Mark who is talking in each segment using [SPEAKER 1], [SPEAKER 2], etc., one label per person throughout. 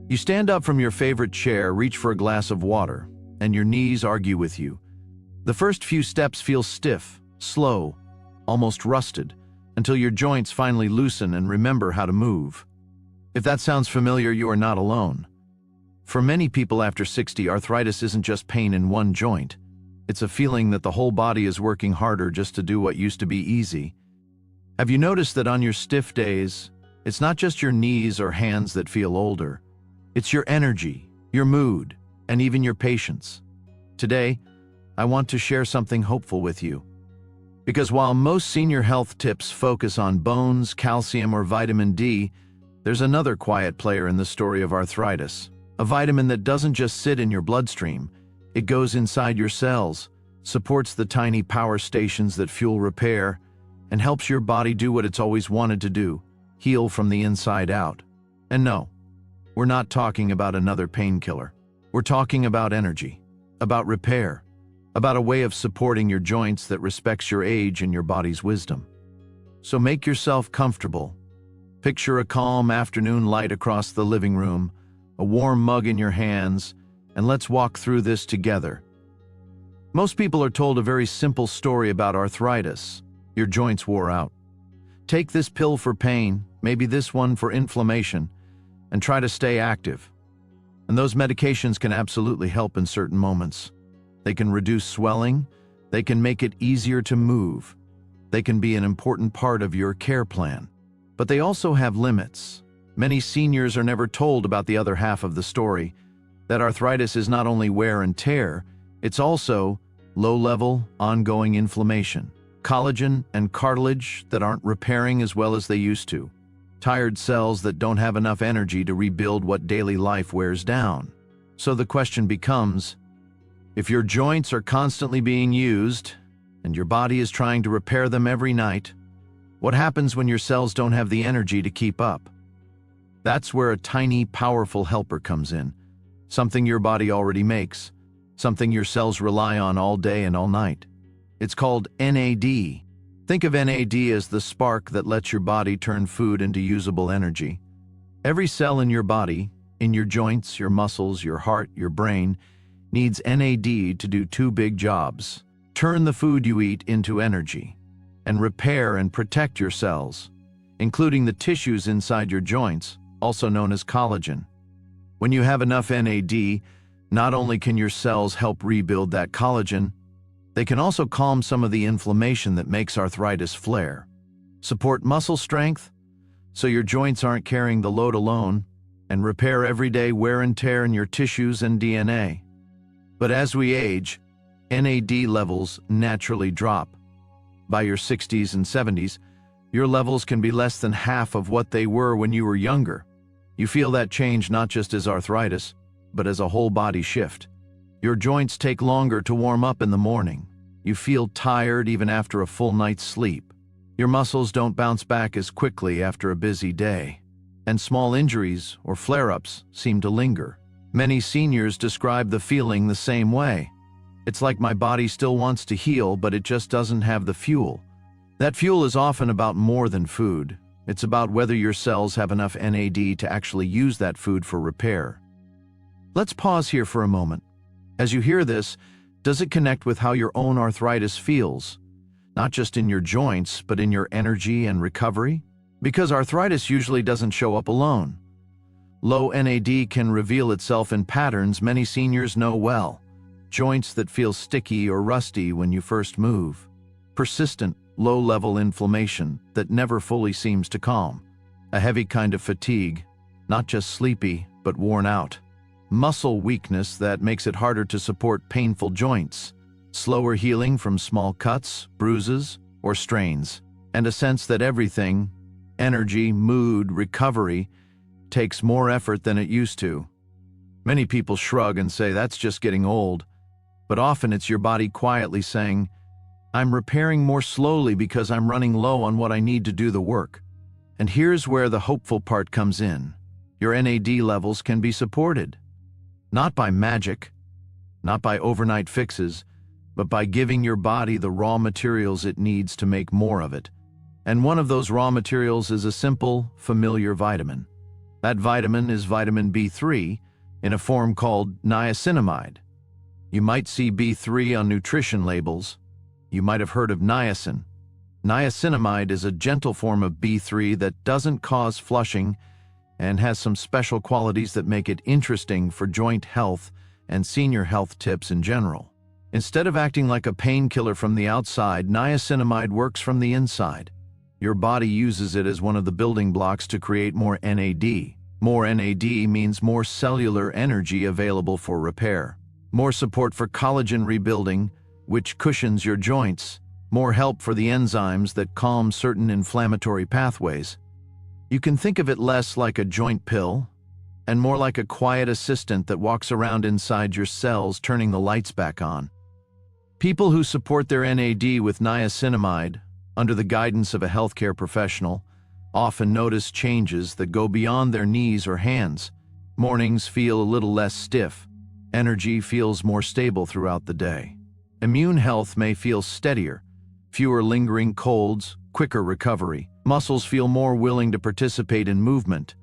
[SPEAKER 1] You stand up from your favorite chair, reach for a glass of water, and your knees argue with you. The first few steps feel stiff, slow, almost rusted, until your joints finally loosen and remember how to move. If that sounds familiar, you are not alone. For many people after 60, arthritis isn't just pain in one joint. It's a feeling that the whole body is working harder just to do what used to be easy. Have you noticed that on your stiff days, it's not just your knees or hands that feel older? It's your energy, your mood, and even your patience. Today, I want to share something hopeful with you. Because while most senior health tips focus on bones, calcium, or vitamin D, there's another quiet player in the story of arthritis. A vitamin that doesn't just sit in your bloodstream, it goes inside your cells, supports the tiny power stations that fuel repair, and helps your body do what it's always wanted to do, heal from the inside out. And no, we're not talking about another painkiller. We're talking about energy, about repair, about a way of supporting your joints that respects your age and your body's wisdom. So make yourself comfortable. Picture a calm afternoon light across the living room, a warm mug in your hands, and let's walk through this together. Most people are told a very simple story about arthritis. Your joints wore out. Take this pill for pain, maybe this one for inflammation, and try to stay active. And those medications can absolutely help in certain moments. They can reduce swelling, they can make it easier to move, they can be an important part of your care plan. But they also have limits. Many seniors are never told about the other half of the story, that arthritis is not only wear and tear, it's also low-level, ongoing inflammation, collagen and cartilage that aren't repairing as well as they used to, tired cells that don't have enough energy to rebuild what daily life wears down. So the question becomes, if your joints are constantly being used, and your body is trying to repair them every night, what happens when your cells don't have the energy to keep up? That's where a tiny, powerful helper comes in. Something your body already makes. Something your cells rely on all day and all night. It's called NAD. Think of NAD as the spark that lets your body turn food into usable energy. Every cell in your body, in your joints, your muscles, your heart, your brain, needs NAD to do two big jobs. Turn the food you eat into energy, and repair and protect your cells, including the tissues inside your joints, also known as collagen. When you have enough NAD, not only can your cells help rebuild that collagen, they can also calm some of the inflammation that makes arthritis flare, support muscle strength, so your joints aren't carrying the load alone, and repair everyday wear and tear in your tissues and DNA. But as we age, NAD levels naturally drop. By your 60s and 70s, your levels can be less than half of what they were when you were younger. You feel that change not just as arthritis, but as a whole body shift. Your joints take longer to warm up in the morning. You feel tired even after a full night's sleep. Your muscles don't bounce back as quickly after a busy day. And small injuries or flare-ups seem to linger. Many seniors describe the feeling the same way. It's like my body still wants to heal, but it just doesn't have the fuel. That fuel is often about more than food. It's about whether your cells have enough NAD to actually use that food for repair. Let's pause here for a moment. As you hear this, does it connect with how your own arthritis feels? Not just in your joints, but in your energy and recovery? Because arthritis usually doesn't show up alone. Low NAD can reveal itself in patterns many seniors know well. Joints that feel sticky or rusty when you first move. Persistent, low-level inflammation that never fully seems to calm. A heavy kind of fatigue, not just sleepy, but worn out. Muscle weakness that makes it harder to support painful joints. Slower healing from small cuts, bruises, or strains. And a sense that everything, energy, mood, recovery, takes more effort than it used to. Many people shrug and say that's just getting old. But often it's your body quietly saying, I'm repairing more slowly because I'm running low on what I need to do the work. And here's where the hopeful part comes in. Your NAD levels can be supported. Not by magic, not by overnight fixes, but by giving your body the raw materials it needs to make more of it. And one of those raw materials is a simple, familiar vitamin. That vitamin is vitamin B3 in a form called niacinamide. You might see B3 on nutrition labels. You might have heard of niacin. Niacinamide is a gentle form of B3 that doesn't cause flushing and has some special qualities that make it interesting for joint health and senior health tips in general. Instead of acting like a painkiller from the outside, niacinamide works from the inside. Your body uses it as one of the building blocks to create more NAD. More NAD means more cellular energy available for repair. More support for collagen rebuilding, which cushions your joints. More help for the enzymes that calm certain inflammatory pathways. You can think of it less like a joint pill and more like a quiet assistant that walks around inside your cells, turning the lights back on. People who support their NAD with niacinamide, under the guidance of a healthcare professional, often notice changes that go beyond their knees or hands. Mornings feel a little less stiff. Energy feels more stable throughout the day. Immune health may feel steadier. Fewer lingering colds, quicker recovery. Muscles feel more willing to participate in movement,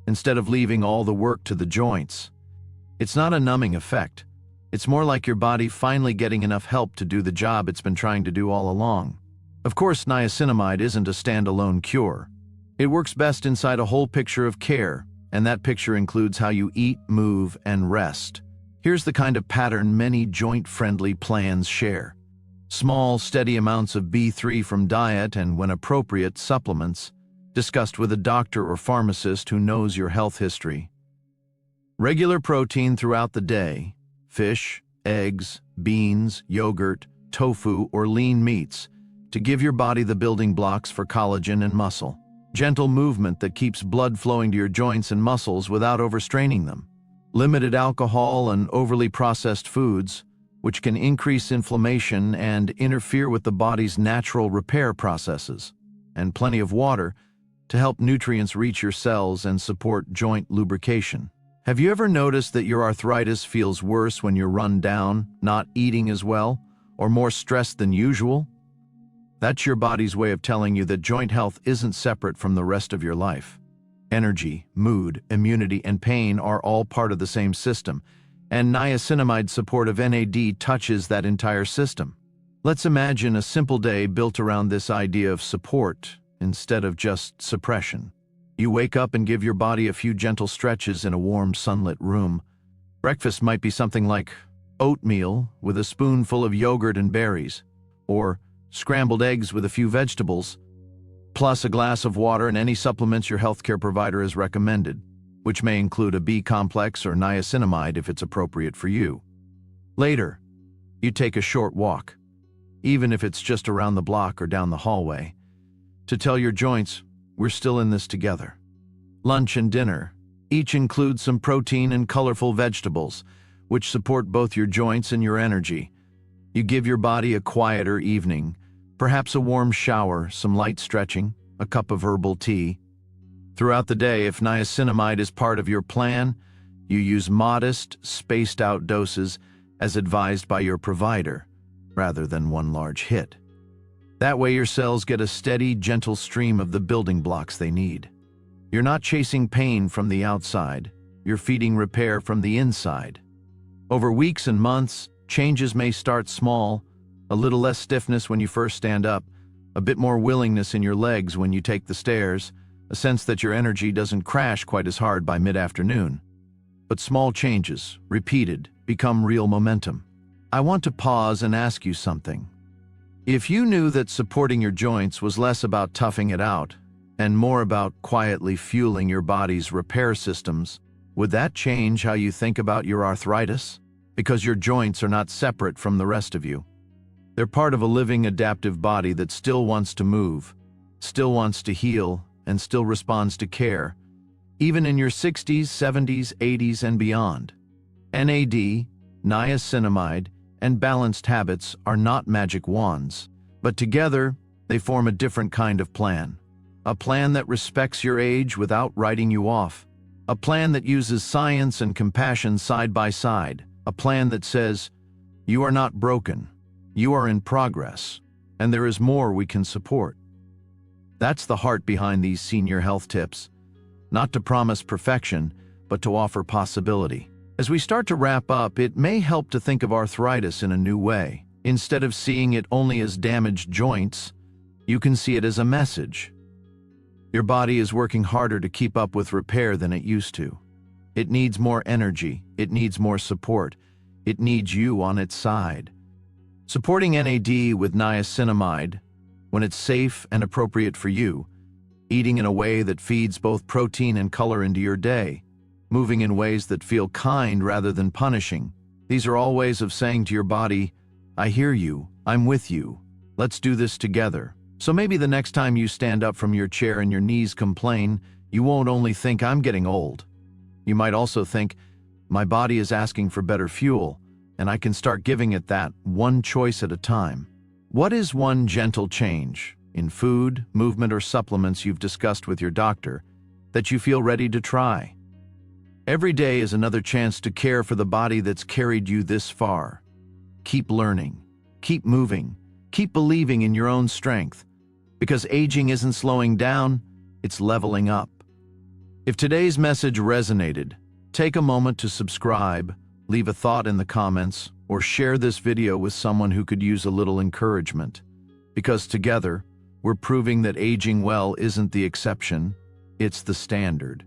[SPEAKER 1] instead of leaving all the work to the joints. It's not a numbing effect. It's more like your body finally getting enough help to do the job it's been trying to do all along. Of course, niacinamide isn't a standalone cure. It works best inside a whole picture of care, and that picture includes how you eat, move, and rest. Here's the kind of pattern many joint-friendly plans share. Small, steady amounts of B3 from diet and, when appropriate, supplements, discussed with a doctor or pharmacist who knows your health history. Regular protein throughout the day, fish, eggs, beans, yogurt, tofu, or lean meats, to give your body the building blocks for collagen and muscle. Gentle movement that keeps blood flowing to your joints and muscles without overstraining them. Limited alcohol and overly processed foods, which can increase inflammation and interfere with the body's natural repair processes. And plenty of water to help nutrients reach your cells and support joint lubrication. Have you ever noticed that your arthritis feels worse when you're run down, not eating as well, or more stressed than usual? That's your body's way of telling you that joint health isn't separate from the rest of your life. Energy, mood, immunity, and pain are all part of the same system, and niacinamide support of NAD touches that entire system. Let's imagine a simple day built around this idea of support instead of just suppression. You wake up and give your body a few gentle stretches in a warm, sunlit room. Breakfast might be something like oatmeal with a spoonful of yogurt and berries, or scrambled eggs with a few vegetables, plus a glass of water and any supplements your healthcare provider has recommended, which may include a B complex or niacinamide if it's appropriate for you. Later, you take a short walk, even if it's just around the block or down the hallway, to tell your joints, we're still in this together. Lunch and dinner each include some protein and colorful vegetables, which support both your joints and your energy. You give your body a quieter evening, perhaps a warm shower, some light stretching, a cup of herbal tea. Throughout the day, if niacinamide is part of your plan, you use modest, spaced-out doses as advised by your provider, rather than one large hit. That way your cells get a steady, gentle stream of the building blocks they need. You're not chasing pain from the outside, you're feeding repair from the inside. Over weeks and months, changes may start small, a little less stiffness when you first stand up, a bit more willingness in your legs when you take the stairs, a sense that your energy doesn't crash quite as hard by mid-afternoon. But small changes, repeated, become real momentum. I want to pause and ask you something. If you knew that supporting your joints was less about toughing it out and more about quietly fueling your body's repair systems, would that change how you think about your arthritis? Because your joints are not separate from the rest of you. They're part of a living, adaptive body that still wants to move, still wants to heal, and still responds to care, even in your 60s, 70s, 80s, and beyond. NAD, niacinamide, and balanced habits are not magic wands, but together they form a different kind of plan. A plan that respects your age without writing you off. A plan that uses science and compassion side by side. A plan that says, you are not broken. You are in progress, and there is more we can support. That's the heart behind these senior health tips. not to promise perfection, but to offer possibility. As we start to wrap up, it may help to think of arthritis in a new way. Instead of seeing it only as damaged joints, you can see it as a message. Your body is working harder to keep up with repair than it used to. It needs more energy, it needs more support, it needs you on its side. Supporting NAD with niacinamide, when it's safe and appropriate for you, eating in a way that feeds both protein and color into your day, moving in ways that feel kind rather than punishing. These are all ways of saying to your body, I hear you, I'm with you, let's do this together. So maybe the next time you stand up from your chair and your knees complain, you won't only think I'm getting old. You might also think, my body is asking for better fuel, and I can start giving it that, one choice at a time. What is one gentle change, in food, movement, or supplements you've discussed with your doctor, that you feel ready to try? Every day is another chance to care for the body that's carried you this far. Keep learning, keep moving, keep believing in your own strength, because aging isn't slowing down, it's leveling up. If today's message resonated, take a moment to subscribe, leave a thought in the comments, or share this video with someone who could use a little encouragement. Because together, we're proving that aging well isn't the exception, it's the standard.